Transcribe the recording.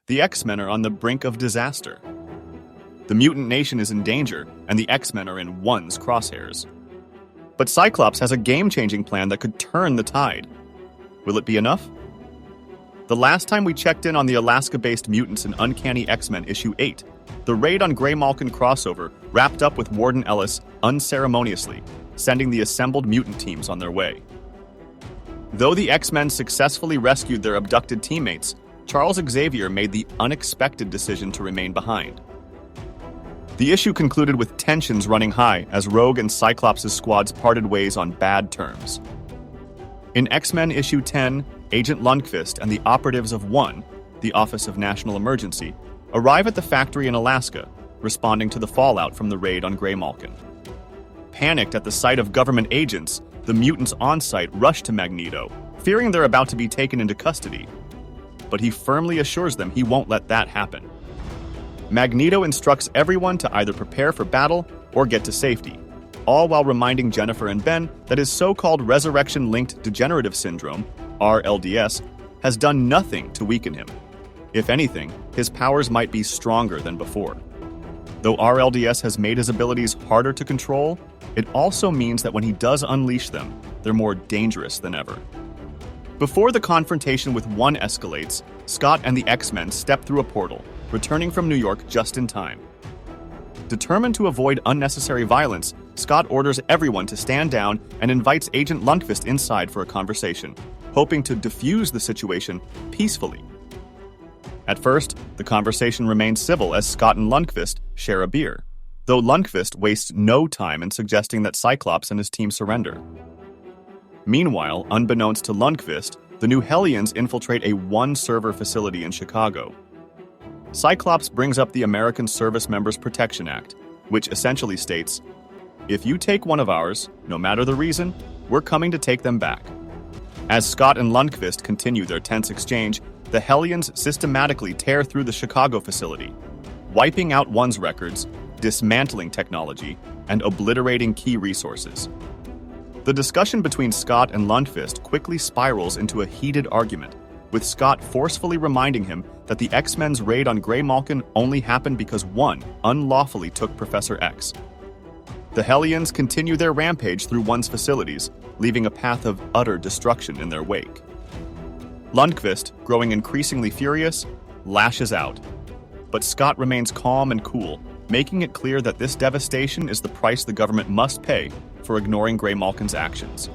The X-Men are on the brink of disaster. The mutant nation is in danger, and the X-Men are in one's crosshairs. But Cyclops has a game-changing plan that could turn the tide. Will it be enough? The last time we checked in on the Alaska-based mutants in Uncanny X-Men issue 8, the raid on Graymalkin crossover wrapped up with Warden Ellis unceremoniously, sending the assembled mutant teams on their way. Though the X-Men successfully rescued their abducted teammates, Charles Xavier made the unexpected decision to remain behind. The issue concluded with tensions running high as Rogue and Cyclops' squads parted ways on bad terms. In X-Men issue 10, Agent Lundqvist and the operatives of ONE, the Office of National Emergency, arrive at the factory in Alaska, responding to the fallout from the raid on Graymalkin. Panicked at the sight of government agents, the mutants on site rush to Magneto, fearing they're about to be taken into custody. But he firmly assures them he won't let that happen. Magneto instructs everyone to either prepare for battle or get to safety, all while reminding Jennifer and Ben that his so-called resurrection-linked degenerative syndrome, RLDS, has done nothing to weaken him. If anything, his powers might be stronger than before. Though RLDS has made his abilities harder to control, it also means that when he does unleash them, they're more dangerous than ever. Before the confrontation with ONE escalates, Scott and the X-Men step through a portal, returning from New York just in time. Determined to avoid unnecessary violence, Scott orders everyone to stand down and invites Agent Lundqvist inside for a conversation, hoping to defuse the situation peacefully. At first, the conversation remains civil as Scott and Lundqvist share a beer, though Lundqvist wastes no time in suggesting that Cyclops and his team surrender. Meanwhile, unbeknownst to Lundqvist, the New Hellions infiltrate a one-server facility in Chicago. Cyclops brings up the American Service Members Protection Act, which essentially states, "If you take one of ours, no matter the reason, we're coming to take them back." As Scott and Lundqvist continue their tense exchange, the Hellions systematically tear through the Chicago facility, wiping out ONE's records, dismantling technology, and obliterating key resources. The discussion between Scott and Lundqvist quickly spirals into a heated argument, with Scott forcefully reminding him that the X-Men's raid on Graymalkin only happened because ONE unlawfully took Professor X. The Hellions continue their rampage through ONE's facilities, leaving a path of utter destruction in their wake. Lundqvist, growing increasingly furious, lashes out. But Scott remains calm and cool, making it clear that this devastation is the price the government must pay for ignoring Graymalkin's actions.